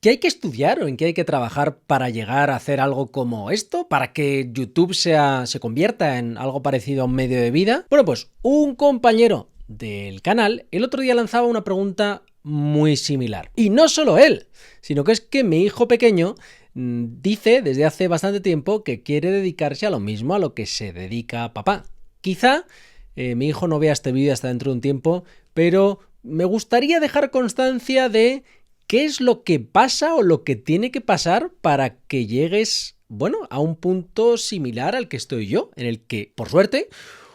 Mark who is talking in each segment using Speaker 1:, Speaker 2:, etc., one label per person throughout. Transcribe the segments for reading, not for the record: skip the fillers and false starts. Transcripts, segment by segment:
Speaker 1: ¿Qué hay que estudiar o en qué hay que trabajar para llegar a hacer algo como esto? ¿Para que YouTube se convierta en algo parecido a un medio de vida? Bueno, pues un compañero del canal el otro día lanzaba una pregunta muy similar. Y no solo él, sino que es que mi hijo pequeño dice desde hace bastante tiempo que quiere dedicarse a lo mismo a lo que se dedica papá. Quizá mi hijo no vea este vídeo hasta dentro de un tiempo, pero me gustaría dejar constancia de qué es lo que pasa o lo que tiene que pasar para que llegues, bueno, a un punto similar al que estoy yo, en el que, por suerte,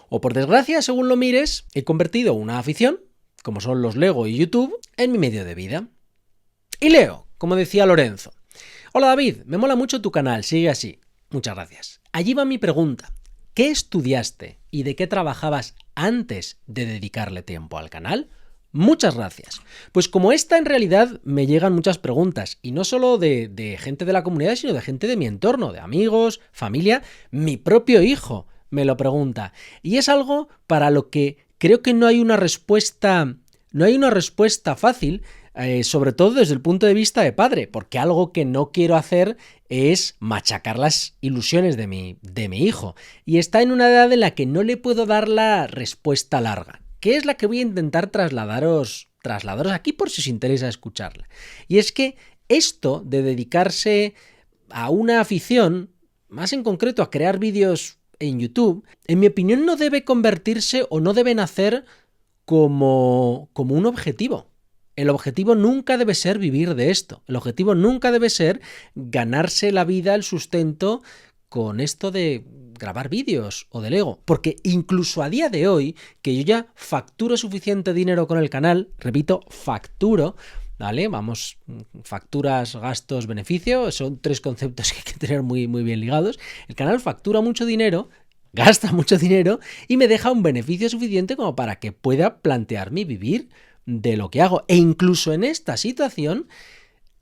Speaker 1: o por desgracia, según lo mires, he convertido una afición, como son los Lego y YouTube, en mi medio de vida. Y leo, como decía Lorenzo. Hola David, me mola mucho tu canal, sigue así. Muchas gracias. Allí va mi pregunta. ¿Qué estudiaste y de qué trabajabas antes de dedicarle tiempo al canal? Muchas gracias. Pues como esta en realidad me llegan muchas preguntas, y no solo de gente de la comunidad, sino de gente de mi entorno, de amigos, familia, mi propio hijo me lo pregunta. Y es algo para lo que creo que no hay una respuesta fácil, sobre todo desde el punto de vista de padre, porque algo que no quiero hacer es machacar las ilusiones de mi hijo. Y está en una edad en la que no le puedo dar la respuesta larga, que es la que voy a intentar trasladaros aquí por si os interesa escucharla. Y es que esto de dedicarse a una afición, más en concreto a crear vídeos en YouTube, en mi opinión no debe convertirse o no debe nacer como un objetivo. El objetivo nunca debe ser vivir de esto. El objetivo nunca debe ser ganarse la vida, el sustento con esto de grabar vídeos o de Lego. Porque incluso a día de hoy, que yo ya facturo suficiente dinero con el canal, repito, facturo, ¿vale? Vamos, facturas, gastos, beneficio, son tres conceptos que hay que tener muy, muy bien ligados. El canal factura mucho dinero, gasta mucho dinero y me deja un beneficio suficiente como para que pueda plantearme vivir de lo que hago. E incluso en esta situación,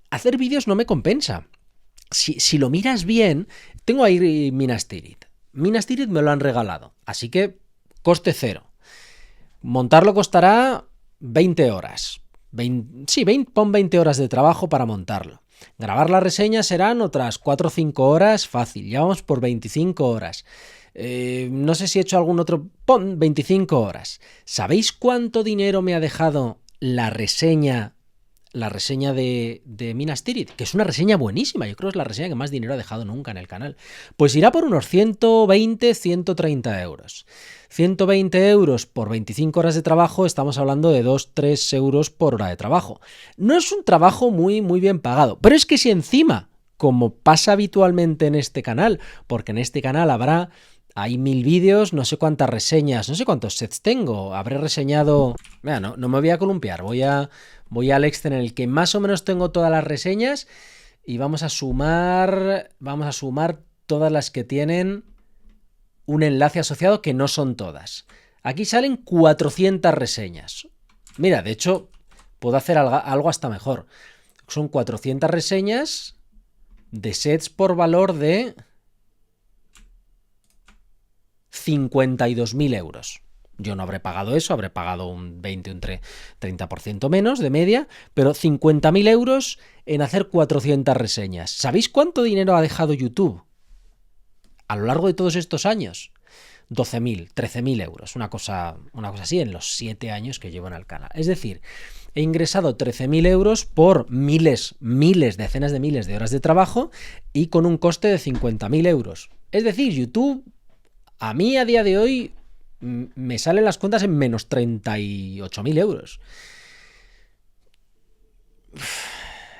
Speaker 1: hacer vídeos no me compensa. Si lo miras bien, tengo ahí Minas Tirith. Minas Tirith me lo han regalado, así que coste cero. Montarlo costará 20 horas. Pon 20 horas de trabajo para montarlo. Grabar la reseña serán otras 4 o 5 horas fácil. Ya vamos por 25 horas. No sé si he hecho algún otro. Pon 25 horas. ¿Sabéis cuánto dinero me ha dejado la reseña de Minas Tirith? Que es una reseña buenísima. Yo creo que es la reseña que más dinero ha dejado nunca en el canal. Pues irá por unos 120, 130 euros. 120 euros por 25 horas de trabajo, estamos hablando de 2-3 euros por hora de trabajo. No es un trabajo muy, muy bien pagado. Pero es que si encima, como pasa habitualmente en este canal, porque en este canal hay 1000 vídeos, no sé cuántas reseñas, no sé cuántos sets tengo. Habré reseñado. Mira, no me voy a columpiar. Voy al Excel en el que más o menos tengo todas las reseñas y vamos a sumar todas las que tienen un enlace asociado, que no son todas. Aquí salen 400 reseñas. Mira, de hecho, puedo hacer algo hasta mejor. Son 400 reseñas de sets por valor de 52.000 euros. Yo no habré pagado eso, habré pagado un 20, un 30% menos de media, pero 50.000 euros en hacer 400 reseñas. ¿Sabéis cuánto dinero ha dejado YouTube a lo largo de todos estos años? 12.000, 13.000 euros, una cosa así en los 7 años que llevo en el canal. Es decir, he ingresado 13.000 euros por miles, decenas de miles de horas de trabajo y con un coste de 50.000 euros. Es decir, YouTube a mí a día de hoy me salen las cuentas en menos 38.000 euros.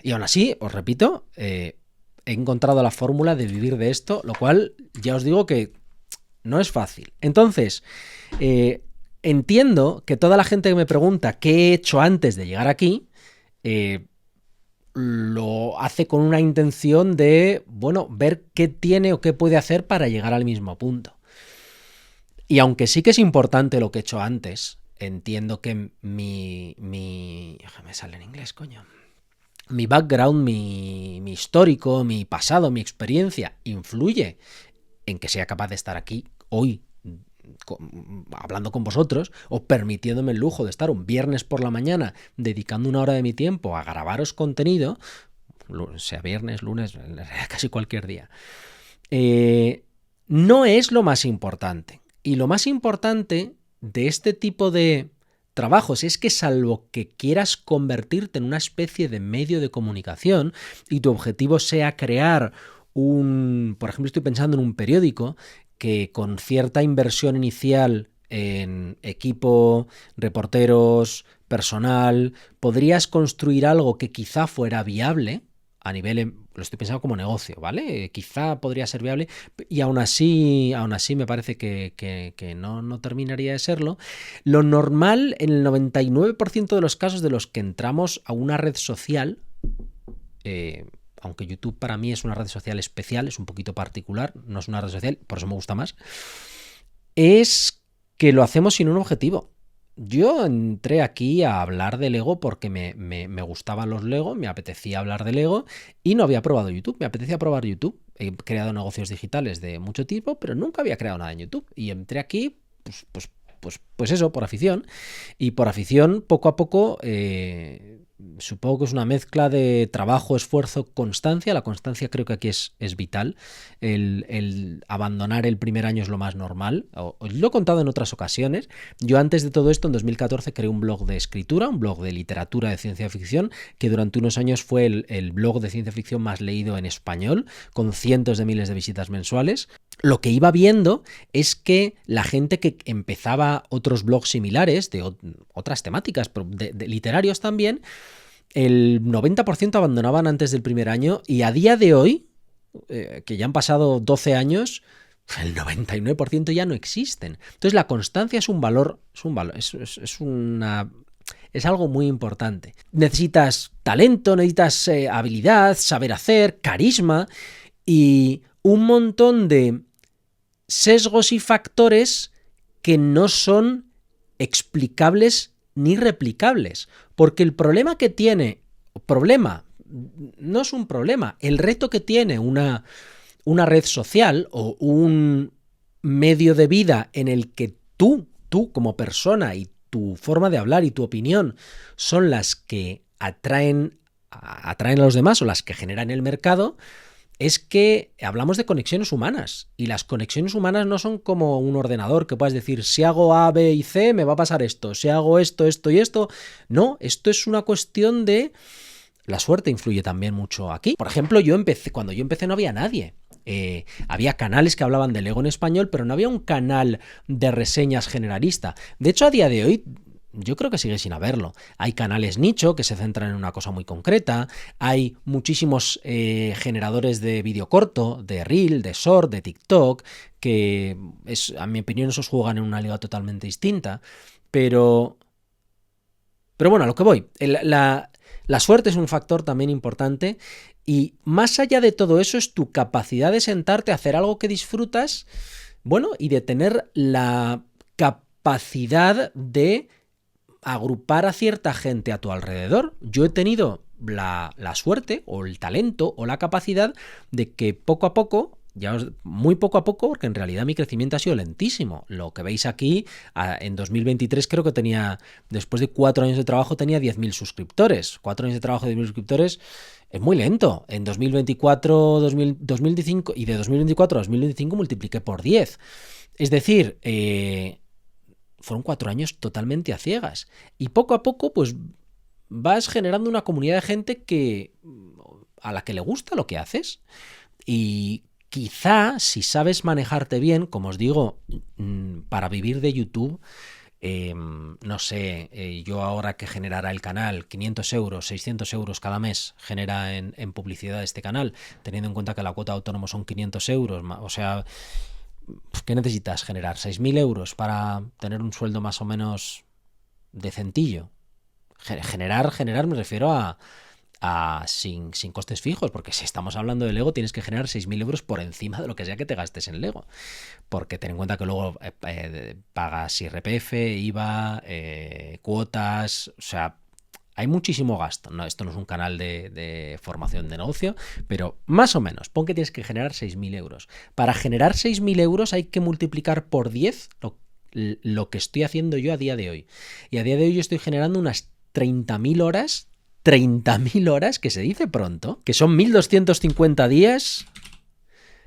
Speaker 1: Y aún así, os repito, he encontrado la fórmula de vivir de esto, lo cual ya os digo que no es fácil. Entonces, entiendo que toda la gente que me pregunta qué he hecho antes de llegar aquí, lo hace con una intención de, bueno, ver qué tiene o qué puede hacer para llegar al mismo punto. Y aunque sí que es importante lo que he hecho antes, entiendo que mi me sale en inglés, coño. Mi background, mi histórico, mi pasado, mi experiencia influye en que sea capaz de estar aquí hoy hablando con vosotros o permitiéndome el lujo de estar un viernes por la mañana dedicando una hora de mi tiempo a grabaros contenido. sea viernes, lunes, casi cualquier día. No es lo más importante. Y lo más importante de este tipo de trabajos es que, salvo que quieras convertirte en una especie de medio de comunicación y tu objetivo sea crear por ejemplo, estoy pensando en un periódico que con cierta inversión inicial en equipo, reporteros, personal, podrías construir algo que quizá fuera viable a nivel, lo estoy pensando como negocio, ¿vale? Quizá podría ser viable y aún así me parece que no terminaría de serlo. Lo normal, en el 99% de los casos de los que entramos a una red social, aunque YouTube para mí es una red social especial, es un poquito particular, no es una red social, por eso me gusta más, es que lo hacemos sin un objetivo. Yo entré aquí a hablar de Lego porque me gustaban los Lego, me apetecía hablar de Lego y no había probado YouTube, me apetecía probar YouTube. He creado negocios digitales de mucho tipo, pero nunca había creado nada en YouTube. Y entré aquí, pues eso, por afición. Y por afición, poco a poco, supongo que es una mezcla de trabajo, esfuerzo, constancia. La constancia creo que aquí es vital. El abandonar el primer año es lo más normal. Os lo he contado en otras ocasiones. Yo antes de todo esto, en 2014, creé un blog de escritura, un blog de literatura de ciencia ficción, que durante unos años fue el blog de ciencia ficción más leído en español, con cientos de miles de visitas mensuales. Lo que iba viendo es que la gente que empezaba otros blogs similares, de otras temáticas, pero de literarios también, el 90% abandonaban antes del primer año y a día de hoy, que ya han pasado 12 años, el 99% ya no existen. Entonces la constancia es un valor, es algo muy importante. Necesitas talento, necesitas habilidad, saber hacer, carisma y un montón de sesgos y factores que no son explicables ni replicables. Porque el problema que tiene, no es un problema, el reto que tiene una red social o un medio de vida en el que tú como persona y tu forma de hablar y tu opinión son las que atraen a los demás o las que generan el mercado, es que hablamos de conexiones humanas y las conexiones humanas no son como un ordenador que puedes decir si hago A, B y C me va a pasar esto, si hago esto, esto y esto. No, esto es una cuestión de... La suerte influye también mucho aquí. Por ejemplo, cuando yo empecé no había nadie. Había canales que hablaban de Lego en español, pero no había un canal de reseñas generalista. De hecho, a día de hoy... Yo creo que sigue sin haberlo. Hay canales nicho que se centran en una cosa muy concreta, hay muchísimos generadores de vídeo corto, de Reel, de Short, de TikTok, que a mi opinión esos juegan en una liga totalmente distinta, pero bueno, a lo que voy, la suerte es un factor también importante y más allá de todo eso es tu capacidad de sentarte a hacer algo que disfrutas, bueno, y de tener la capacidad de agrupar a cierta gente a tu alrededor. Yo he tenido la suerte o el talento o la capacidad de que poco a poco, muy poco a poco, porque en realidad mi crecimiento ha sido lentísimo. Lo que veis aquí, en 2023 creo que después de 4 años de trabajo tenía 10.000 suscriptores. 4 años de trabajo de 10.000 suscriptores es muy lento. En 2024, 2025 y de 2024 a 2025 multipliqué por 10. Es decir, fueron 4 años totalmente a ciegas. Y poco a poco, pues, vas generando una comunidad de gente a la que le gusta lo que haces. Y quizá, si sabes manejarte bien, como os digo, para vivir de YouTube, no sé, yo ahora que generará el canal 500 euros, 600 euros cada mes genera en publicidad este canal, teniendo en cuenta que la cuota de autónomo son 500 euros, o sea... ¿Qué necesitas generar? 6.000 euros para tener un sueldo más o menos decentillo. Generar me refiero sin costes fijos, porque si estamos hablando de Lego tienes que generar 6.000 euros por encima de lo que sea que te gastes en Lego, porque ten en cuenta que luego pagas IRPF, IVA, cuotas, o sea... Hay muchísimo gasto. No, esto no es un canal de formación de negocio, pero más o menos, pon que tienes que generar 6.000 euros. Para generar 6.000 euros hay que multiplicar por 10 lo que estoy haciendo yo a día de hoy. Y a día de hoy yo estoy generando unas 30.000 horas 30.000 horas, que se dice pronto, que son 1.250 días,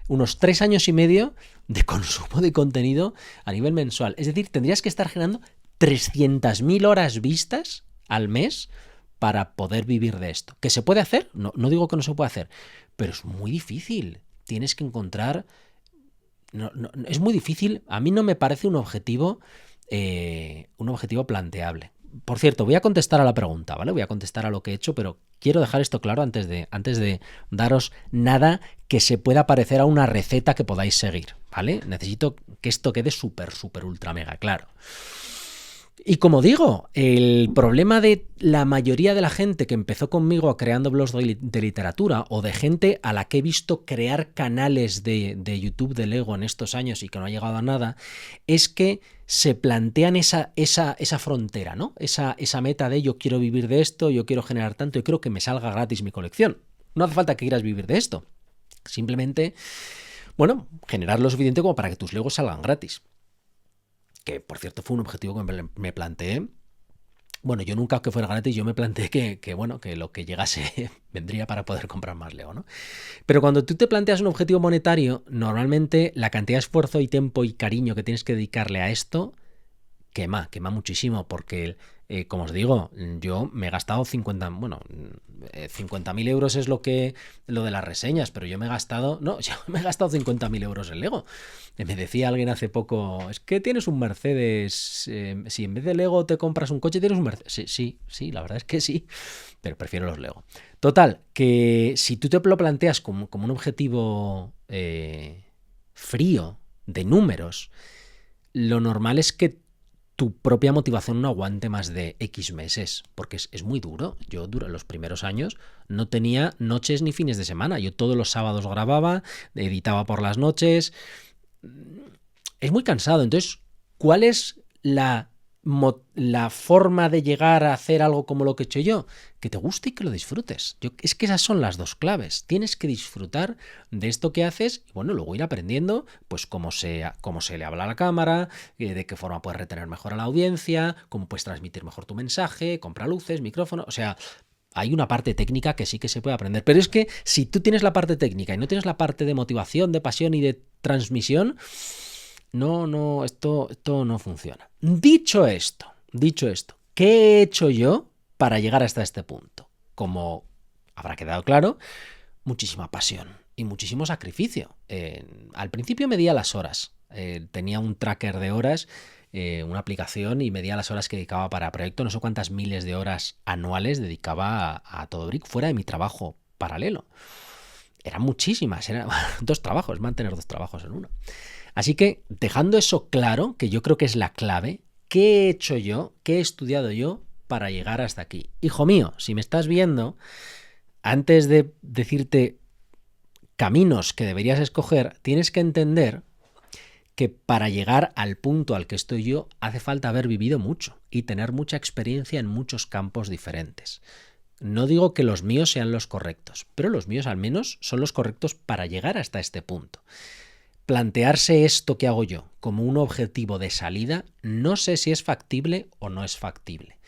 Speaker 1: unos 3 años y medio de consumo de contenido a nivel mensual. Es decir, tendrías que estar generando 300.000 horas vistas al mes para poder vivir de esto. ¿Que se puede hacer? No, no digo que no se pueda hacer, pero es muy difícil. Tienes que encontrar... es muy difícil. A mí no me parece un objetivo planteable. Por cierto, voy a contestar a la pregunta, ¿vale? Voy a contestar a lo que he hecho, pero quiero dejar esto claro antes de daros nada que se pueda parecer a una receta que podáis seguir, ¿vale? Necesito que esto quede súper, súper, ultra, mega claro. Y como digo, el problema de la mayoría de la gente que empezó conmigo creando blogs de literatura, o de gente a la que he visto crear canales de YouTube de Lego en estos años y que no ha llegado a nada, es que se plantean esa frontera, ¿no? Esa meta de yo quiero vivir de esto, yo quiero generar tanto, yo quiero que me salga gratis mi colección. No hace falta que quieras vivir de esto. Simplemente, bueno, generar lo suficiente como para que tus Legos salgan gratis. Que, por cierto, fue un objetivo que me planteé. Bueno, yo nunca que fuera gratis, yo me planteé que lo que llegase vendría para poder comprar más Lego, ¿no? Pero cuando tú te planteas un objetivo monetario, normalmente la cantidad de esfuerzo y tiempo y cariño que tienes que dedicarle a esto quema muchísimo, porque, como os digo, yo me he gastado 50.000 euros es lo de las reseñas, pero yo me he gastado 50.000 euros en Lego. Me decía alguien hace poco, es que tienes un Mercedes, si en vez de Lego te compras un coche, tienes un Mercedes. Sí, la verdad es que sí, pero prefiero los Lego. Total, que si tú te lo planteas como un objetivo frío, de números, lo normal es que tu propia motivación no aguante más de X meses, porque es muy duro. Yo durante los primeros años no tenía noches ni fines de semana. Yo todos los sábados grababa, editaba por las noches. Es muy cansado. Entonces, ¿cuál es la forma de llegar a hacer algo como lo que he hecho yo? Que te guste y que lo disfrutes. Es que esas son las dos claves. Tienes que disfrutar de esto que haces y, bueno, luego ir aprendiendo pues cómo se le habla a la cámara, de qué forma puedes retener mejor a la audiencia, cómo puedes transmitir mejor tu mensaje, compra luces, micrófono, o sea... Hay una parte técnica que sí que se puede aprender, pero es que si tú tienes la parte técnica y no tienes la parte de motivación, de pasión y de transmisión, esto no funciona. Dicho esto, ¿qué he hecho yo para llegar hasta este punto? Como habrá quedado claro, muchísima pasión y muchísimo sacrificio. Al principio medía las horas, tenía un tracker de horas, una aplicación, y medía las horas que dedicaba para proyecto. No sé cuántas miles de horas anuales dedicaba a Todo Brick fuera de mi trabajo paralelo. Eran muchísimas, eran 2 trabajos, mantener 2 trabajos en uno. Así que, dejando eso claro, que yo creo que es la clave, ¿qué he hecho yo, qué he estudiado yo para llegar hasta aquí? Hijo mío, si me estás viendo, antes de decirte caminos que deberías escoger, tienes que entender que para llegar al punto al que estoy yo hace falta haber vivido mucho y tener mucha experiencia en muchos campos diferentes. No digo que los míos sean los correctos, pero los míos al menos son los correctos para llegar hasta este punto. Plantearse esto que hago yo como un objetivo de salida, no sé si es factible o no es factible.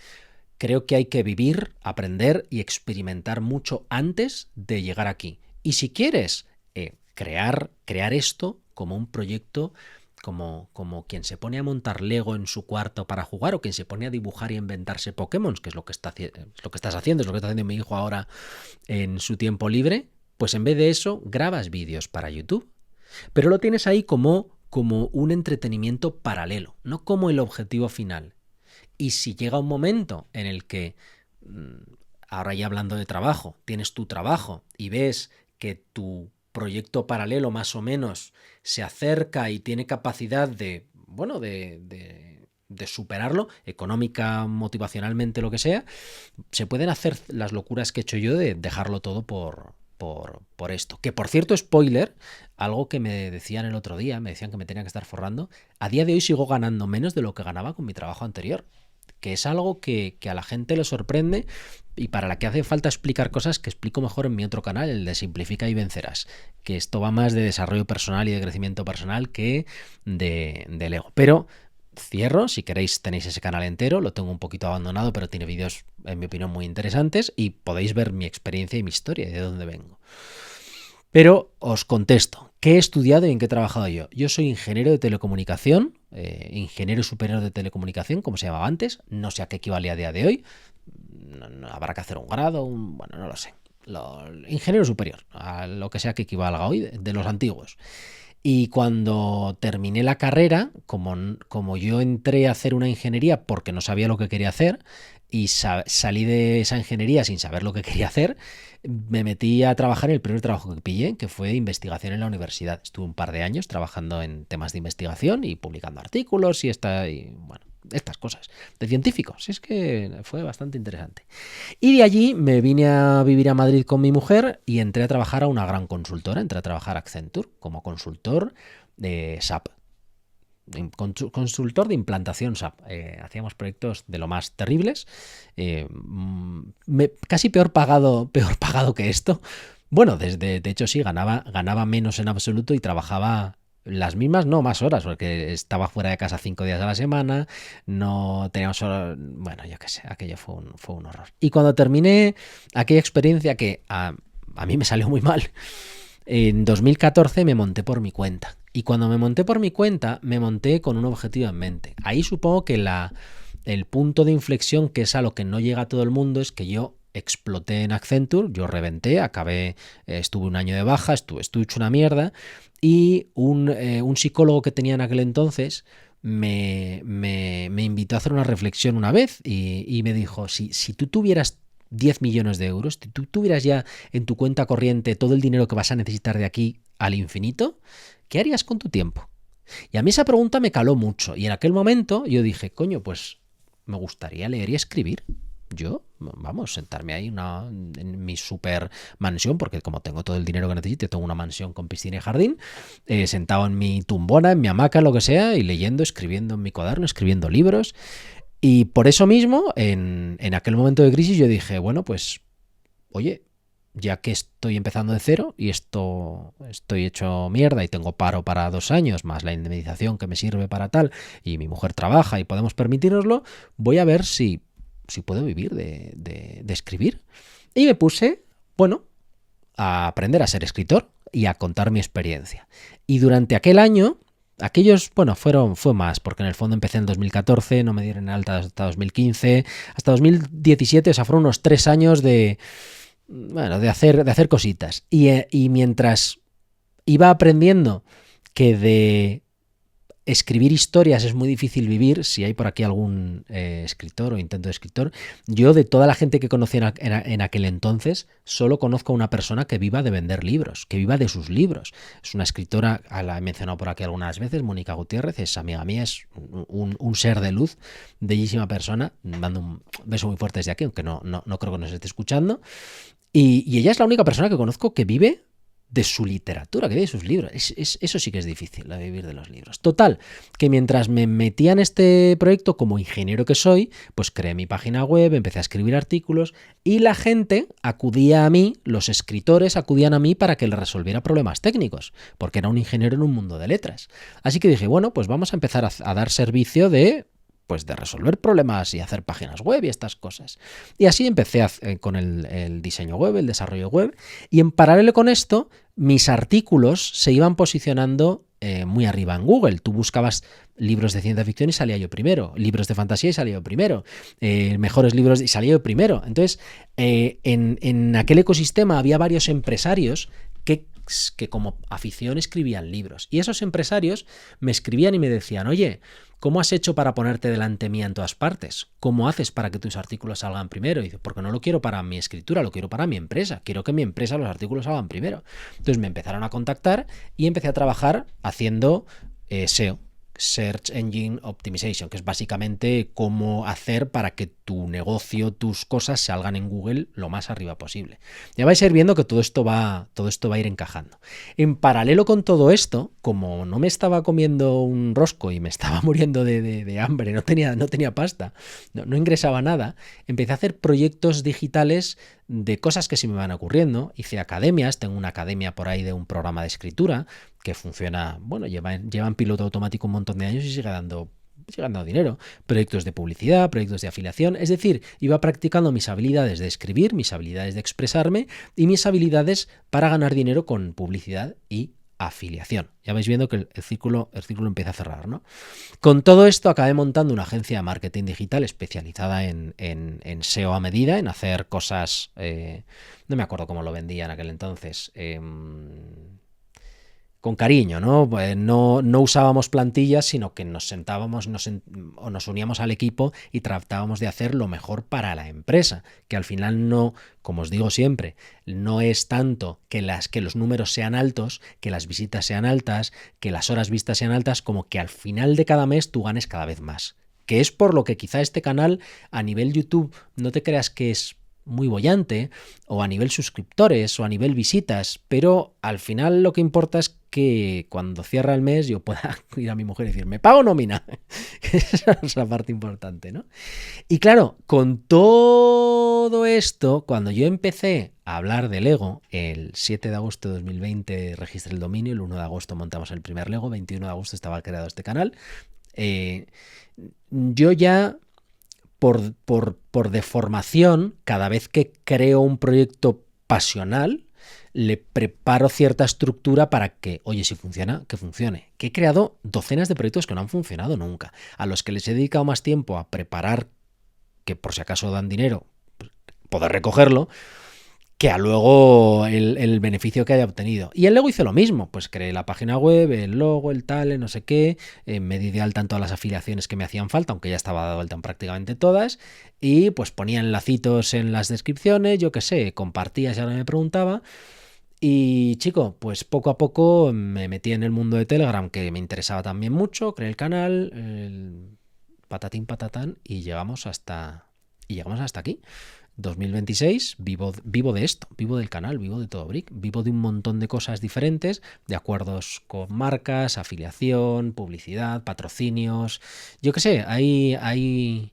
Speaker 1: Creo que hay que vivir, aprender y experimentar mucho antes de llegar aquí. Y si quieres crear esto como un proyecto, como quien se pone a montar Lego en su cuarto para jugar, o quien se pone a dibujar y a inventarse Pokémon, que es lo que estás haciendo, es lo que está haciendo mi hijo ahora en su tiempo libre, pues en vez de eso grabas vídeos para YouTube. Pero lo tienes ahí como un entretenimiento paralelo, no como el objetivo final. Y si llega un momento en el que, ahora ya hablando de trabajo, tienes tu trabajo y ves que tu proyecto paralelo más o menos se acerca y tiene capacidad de superarlo, económica, motivacionalmente, lo que sea, se pueden hacer las locuras que he hecho yo de dejarlo todo por esto. Que, por cierto, spoiler, algo que me decían el otro día, me decían que me tenía que estar forrando, a día de hoy sigo ganando menos de lo que ganaba con mi trabajo anterior, que es algo que a la gente le sorprende y para la que hace falta explicar cosas que explico mejor en mi otro canal, el de Simplifica y Vencerás, que esto va más de desarrollo personal y de crecimiento personal que de Lego. Pero cierro. Si queréis tenéis ese canal entero, lo tengo un poquito abandonado, pero tiene vídeos, en mi opinión, muy interesantes y podéis ver mi experiencia y mi historia y de dónde vengo. Pero os contesto, ¿qué he estudiado y en qué he trabajado yo? Yo soy ingeniero de telecomunicación, ingeniero superior de telecomunicación, como se llamaba antes, no sé a qué equivale a día de hoy, no, habrá que hacer un grado, bueno, no lo sé. Ingeniero superior, a lo que sea que equivalga hoy, de los antiguos. Y cuando terminé la carrera, como yo entré a hacer una ingeniería porque no sabía lo que quería hacer y salí de esa ingeniería sin saber lo que quería hacer, me metí a trabajar en el primer trabajo que pillé, que fue investigación en la universidad. Estuve un par de años trabajando en temas de investigación y publicando artículos y bueno, estas cosas de científicos. Es que fue bastante interesante. Y de allí me vine a vivir a Madrid con mi mujer y entré a trabajar a una gran consultora. Entré a trabajar a Accenture como consultor de SAP. Consultor de implantación SAP. Hacíamos proyectos de lo más terribles. Casi peor pagado que esto. Bueno, de hecho sí, ganaba menos en absoluto y trabajaba las mismas, no más horas, porque estaba fuera de casa 5 días a la semana, no teníamos horas, bueno, yo qué sé, aquello fue un horror. Y cuando terminé aquella experiencia que a mí me salió muy mal, en 2014 me monté por mi cuenta. Y cuando me monté por mi cuenta, me monté con un objetivo en mente. Ahí supongo que el punto de inflexión, que es a lo que no llega a todo el mundo, es que yo exploté en Accenture, yo reventé, acabé, estuve un año de baja, estuve hecho una mierda, y un psicólogo que tenía en aquel entonces me invitó a hacer una reflexión una vez y me dijo, si tú tuvieras 10 millones de euros, si tú tuvieras ya en tu cuenta corriente todo el dinero que vas a necesitar de aquí al infinito, ¿qué harías con tu tiempo? Y a mí esa pregunta me caló mucho y en aquel momento yo dije, coño, pues me gustaría leer y escribir. Yo, vamos, sentarme ahí en mi super mansión, porque como tengo todo el dinero que necesito, tengo una mansión con piscina y jardín, sentado en mi tumbona, en mi hamaca, lo que sea, y leyendo, escribiendo en mi cuaderno, escribiendo libros. Y por eso mismo, en aquel momento de crisis, yo dije, bueno, pues, oye, ya que estoy empezando de cero y estoy hecho mierda y tengo paro para 2 años, más la indemnización que me sirve para tal, y mi mujer trabaja y podemos permitirnoslo, voy a ver si puedo vivir de escribir. Y me puse, bueno, a aprender a ser escritor y a contar mi experiencia. Y durante aquel año, aquellos, bueno, fue más, porque en el fondo empecé en 2014, no me dieron alta hasta 2015, hasta 2017, o sea, fueron unos 3 años de hacer cositas. Y mientras iba aprendiendo que de escribir historias es muy difícil vivir, si hay por aquí algún escritor o intento de escritor, yo de toda la gente que conocí en aquel entonces, solo conozco a una persona que viva de vender libros, que viva de sus libros. Es una escritora, la he mencionado por aquí algunas veces, Mónica Gutiérrez, es amiga mía, es un ser de luz, bellísima persona, mando un beso muy fuerte desde aquí, aunque no creo que nos esté escuchando. Y ella es la única persona que conozco que vive de su literatura, que vive de sus libros. Eso sí que es difícil, de vivir de los libros. Total, que mientras me metía en este proyecto como ingeniero que soy, pues creé mi página web, empecé a escribir artículos y la gente acudía a mí, los escritores acudían a mí para que les resolviera problemas técnicos, porque era un ingeniero en un mundo de letras. Así que dije, bueno, pues vamos a empezar a dar servicio de resolver problemas y hacer páginas web y estas cosas. Y así empecé con el diseño web, el desarrollo web, y en paralelo con esto, mis artículos se iban posicionando muy arriba en Google. Tú buscabas libros de ciencia ficción y salía yo primero, libros de fantasía y salía yo primero, mejores libros y salía yo primero. Entonces, en aquel ecosistema había varios empresarios que como afición escribían libros. Y esos empresarios me escribían y me decían, oye, ¿cómo has hecho para ponerte delante mía en todas partes? ¿Cómo haces para que tus artículos salgan primero? Y dice, porque no lo quiero para mi escritura, lo quiero para mi empresa. Quiero que mi empresa los artículos salgan primero. Entonces me empezaron a contactar y empecé a trabajar haciendo SEO. Search Engine Optimization, que es básicamente cómo hacer para que tu negocio, tus cosas salgan en Google lo más arriba posible. Ya vais a ir viendo que todo esto va a ir encajando. En paralelo con todo esto, como no me estaba comiendo un rosco y me estaba muriendo de hambre, no tenía pasta, no ingresaba nada, empecé a hacer proyectos digitales de cosas que se me van ocurriendo. Hice academias, tengo una academia por ahí de un programa de escritura que funciona, bueno, lleva en piloto automático un montón de años y sigue dando ganando dinero, proyectos de publicidad, proyectos de afiliación, es decir, iba practicando mis habilidades de escribir, mis habilidades de expresarme y mis habilidades para ganar dinero con publicidad y afiliación. Ya vais viendo que el círculo empieza a cerrar, ¿no? Con todo esto acabé montando una agencia de marketing digital especializada en SEO a medida, en hacer cosas, no me acuerdo cómo lo vendía en aquel entonces, con cariño, ¿no? Pues no usábamos plantillas, sino que nos sentábamos o nos uníamos al equipo y tratábamos de hacer lo mejor para la empresa, que al final no, como os digo siempre, no es tanto que los números sean altos, que las visitas sean altas, que las horas vistas sean altas, como que al final de cada mes tú ganes cada vez más. Que es por lo que quizá este canal a nivel YouTube no te creas que es muy boyante, o a nivel suscriptores, o a nivel visitas, pero al final lo que importa es que cuando cierra el mes yo pueda ir a mi mujer y decir, ¿me pago nómina? Esa es la parte importante, ¿no? Y claro, con todo esto, cuando yo empecé a hablar de Lego, el 7 de agosto de 2020 registré el dominio, el 1 de agosto montamos el primer Lego, 21 de agosto estaba creado este canal, yo ya por deformación, cada vez que creo un proyecto pasional, le preparo cierta estructura para que, oye, si funciona, que funcione. Que he creado docenas de proyectos que no han funcionado nunca, a los que les he dedicado más tiempo a preparar, que por si acaso dan dinero, poder recogerlo, que a luego el beneficio que haya obtenido. Y el Lego hizo lo mismo, pues creé la página web, el logo, el tal, no sé qué, me di de alta en todas las afiliaciones que me hacían falta, aunque ya estaba dado alta en prácticamente todas, y pues ponía enlacitos en las descripciones, yo qué sé, compartía si alguien me preguntaba. Y chico, pues poco a poco me metí en el mundo de Telegram, que me interesaba también mucho, creé el canal, patatín patatán, y llegamos hasta aquí. 2026, vivo de esto, vivo del canal, vivo de Todo Brick, vivo de un montón de cosas diferentes, de acuerdos con marcas, afiliación, publicidad, patrocinios, yo qué sé, hay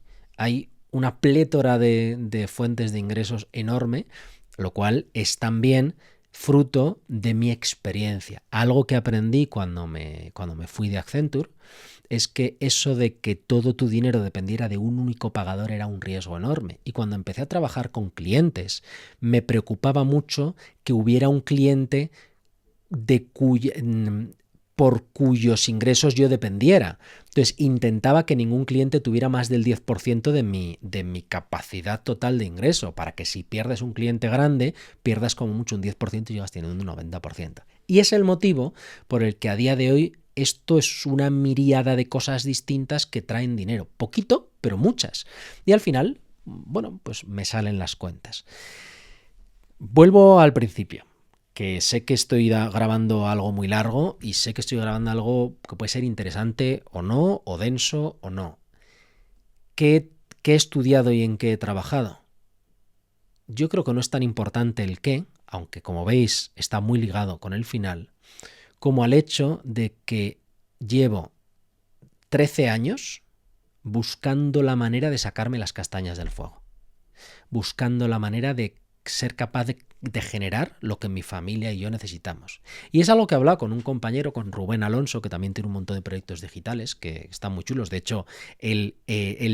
Speaker 1: una plétora de fuentes de ingresos enorme, lo cual es también fruto de mi experiencia. Algo que aprendí cuando me fui de Accenture es que eso de que todo tu dinero dependiera de un único pagador era un riesgo enorme. Y cuando empecé a trabajar con clientes, me preocupaba mucho que hubiera un cliente por cuyos ingresos yo dependiera. Entonces intentaba que ningún cliente tuviera más del 10% de mi capacidad total de ingreso, para que si pierdes un cliente grande, pierdas como mucho un 10% y llegas teniendo un 90%. Y es el motivo por el que a día de hoy esto es una miríada de cosas distintas que traen dinero. Poquito, pero muchas. Y al final, bueno, pues me salen las cuentas. Vuelvo al principio, que sé que estoy grabando algo muy largo y sé que estoy grabando algo que puede ser interesante o no, o denso o no. ¿Qué he estudiado y en qué he trabajado? Yo creo que no es tan importante el qué, aunque como veis está muy ligado con el final, como al hecho de que llevo 13 años buscando la manera de sacarme las castañas del fuego, buscando la manera de ser capaz de generar lo que mi familia y yo necesitamos. Y es algo que he hablado con un compañero, con Rubén Alonso, que también tiene un montón de proyectos digitales que están muy chulos. De hecho, él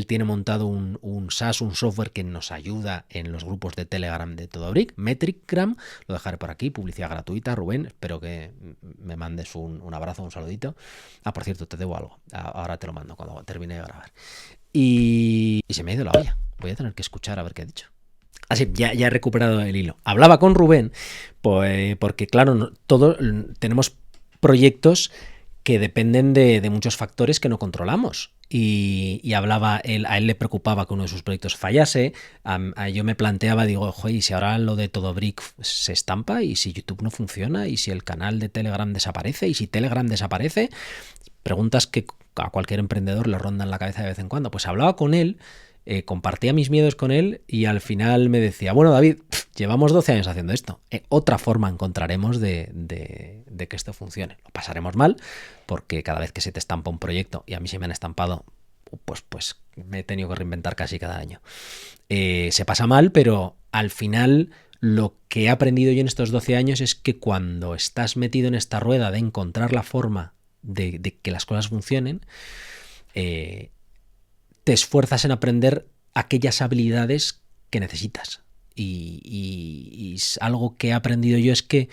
Speaker 1: tiene montado un SaaS, un software que nos ayuda en los grupos de Telegram de Todo Brick, Metricgram, lo dejaré por aquí, publicidad gratuita. Rubén, espero que me mandes un abrazo, un saludito. Por cierto, te debo algo, ahora te lo mando cuando termine de grabar. Y se me ha ido la olla, voy a tener que escuchar a ver qué ha dicho. Así, ya he recuperado el hilo. Hablaba con Rubén, pues, porque claro, todos tenemos proyectos que dependen de muchos factores que no controlamos. Y hablaba, a él le preocupaba que uno de sus proyectos fallase. Yo me planteaba, digo, oye, ¿y si ahora lo de Todo Brick se estampa? ¿Y si YouTube no funciona? ¿Y si el canal de Telegram desaparece? ¿Y si Telegram desaparece? Preguntas que a cualquier emprendedor le rondan la cabeza de vez en cuando. Pues hablaba con él, compartía mis miedos con él y al final me decía, bueno, David, llevamos 12 años haciendo esto. Otra forma encontraremos de que esto funcione. Lo pasaremos mal porque cada vez que se te estampa un proyecto, y a mí se me han estampado, pues me he tenido que reinventar casi cada año. Se pasa mal, pero al final lo que he aprendido yo en estos 12 años es que cuando estás metido en esta rueda de encontrar la forma de que las cosas funcionen, te esfuerzas en aprender aquellas habilidades que necesitas. Y algo que he aprendido yo es que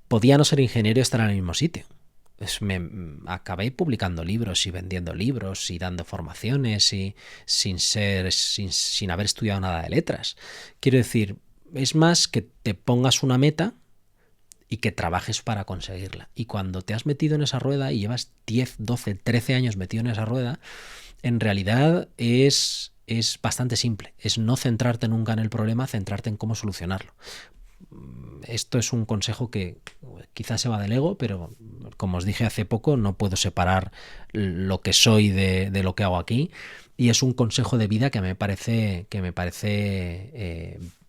Speaker 1: podía no ser ingeniero y estar en el mismo sitio. Me acabé publicando libros y vendiendo libros y dando formaciones y sin haber estudiado nada de letras. Quiero decir, es más que te pongas una meta y que trabajes para conseguirla. Y cuando te has metido en esa rueda y llevas 10, 12, 13 años metido en esa rueda, en realidad es bastante simple. Es no centrarte nunca en el problema, centrarte en cómo solucionarlo. Esto es un consejo que quizás se va del ego, pero como os dije hace poco, no puedo separar lo que soy de lo que hago aquí, y es un consejo de vida que me parece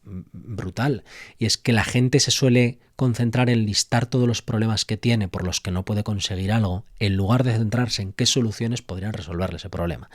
Speaker 1: brutal. Y es que la gente se suele concentrar en listar todos los problemas que tiene por los que no puede conseguir algo, en lugar de centrarse en qué soluciones podrían resolverle ese problema.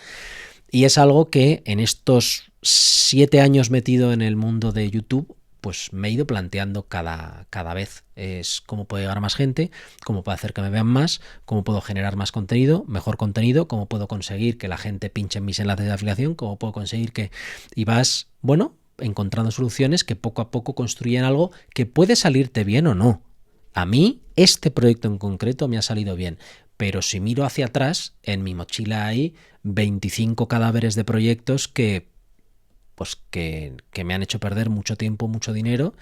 Speaker 1: Y es algo que en estos 7 años metido en el mundo de YouTube, pues me he ido planteando cada vez. Es cómo puedo llegar a más gente, cómo puedo hacer que me vean más, cómo puedo generar más contenido, mejor contenido, cómo puedo conseguir que la gente pinche en mis enlaces de afiliación, cómo puedo conseguir que... Y vas, bueno, encontrando soluciones que poco a poco construyen algo que puede salirte bien o no. A mí, este proyecto en concreto me ha salido bien, pero si miro hacia atrás, en mi mochila hay 25 cadáveres de proyectos que me han hecho perder mucho tiempo, mucho dinero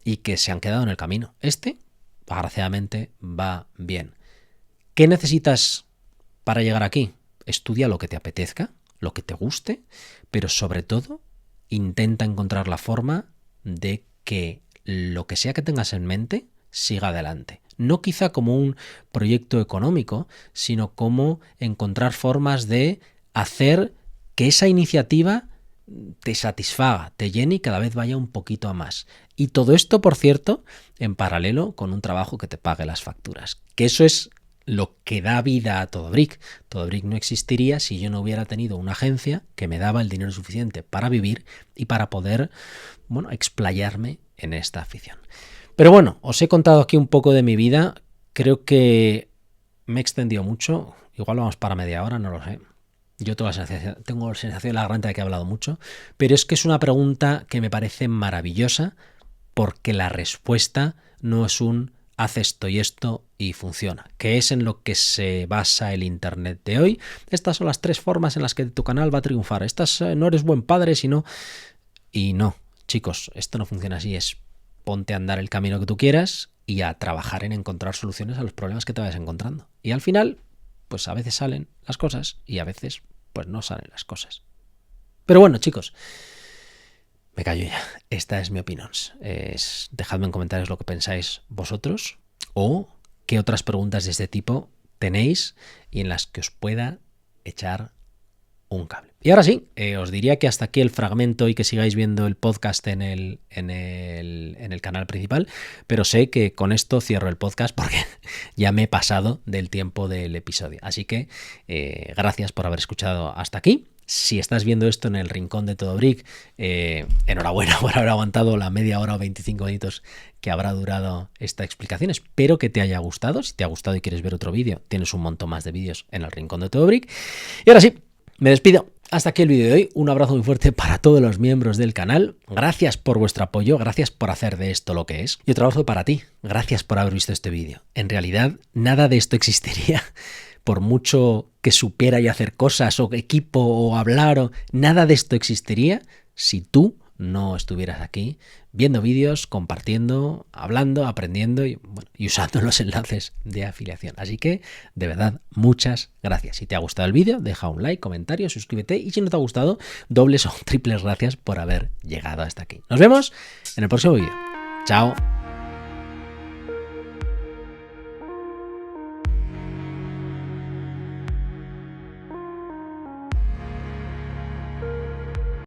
Speaker 1: y que se han quedado en el camino. Este, desgraciadamente, va bien. ¿Qué necesitas para llegar aquí? Estudia lo que te apetezca, lo que te guste, pero sobre todo intenta encontrar la forma de que lo que sea que tengas en mente siga adelante. No quizá como un proyecto económico, sino como encontrar formas de hacer que esa iniciativa te satisfaga, te llene y cada vez vaya un poquito a más. Y todo esto, por cierto, en paralelo con un trabajo que te pague las facturas. Que eso es lo que da vida a TodoBrick. TodoBrick no existiría si yo no hubiera tenido una agencia que me daba el dinero suficiente para vivir y para poder, bueno, explayarme en esta afición. Pero bueno, os he contado aquí un poco de mi vida. Creo que me he extendido mucho. Igual vamos para media hora, no lo sé. Yo tengo la sensación de la garganta de que he hablado mucho, pero es que es una pregunta que me parece maravillosa porque la respuesta no es un haz esto y funciona, que es en lo que se basa el Internet de hoy. Estas son las 3 formas en las que tu canal va a triunfar. Estas no eres buen padre, sino... Y no, chicos, esto no funciona así. Es ponte a andar el camino que tú quieras y a trabajar en encontrar soluciones a los problemas que te vayas encontrando. Y al final... pues a veces salen las cosas y a veces pues no salen las cosas. Pero bueno, chicos, me callo ya. Esta es mi opinión. Dejadme en comentarios lo que pensáis vosotros o qué otras preguntas de este tipo tenéis y en las que os pueda echar un cable. Y ahora sí, os diría que hasta aquí el fragmento y que sigáis viendo el podcast en el canal principal, pero sé que con esto cierro el podcast porque ya me he pasado del tiempo del episodio. Así que gracias por haber escuchado hasta aquí. Si estás viendo esto en el rincón de TodoBrick, enhorabuena por haber aguantado la media hora o 25 minutos que habrá durado esta explicación. Espero que te haya gustado. Si te ha gustado y quieres ver otro vídeo, tienes un montón más de vídeos en el rincón de TodoBrick. Y ahora sí, me despido. Hasta aquí el vídeo de hoy. Un abrazo muy fuerte para todos los miembros del canal. Gracias por vuestro apoyo, gracias por hacer de esto lo que es. Y otro abrazo para ti. Gracias por haber visto este vídeo. En realidad, nada de esto existiría por mucho que supiera y hacer cosas o equipo o hablar. Nada de esto existiría si tú no estuvieras aquí viendo vídeos, compartiendo, hablando, aprendiendo y usando los enlaces de afiliación. Así que, de verdad, muchas gracias. Si te ha gustado el vídeo, deja un like, comentario, suscríbete y si no te ha gustado, dobles o triples gracias por haber llegado hasta aquí. Nos vemos en el próximo vídeo. Chao.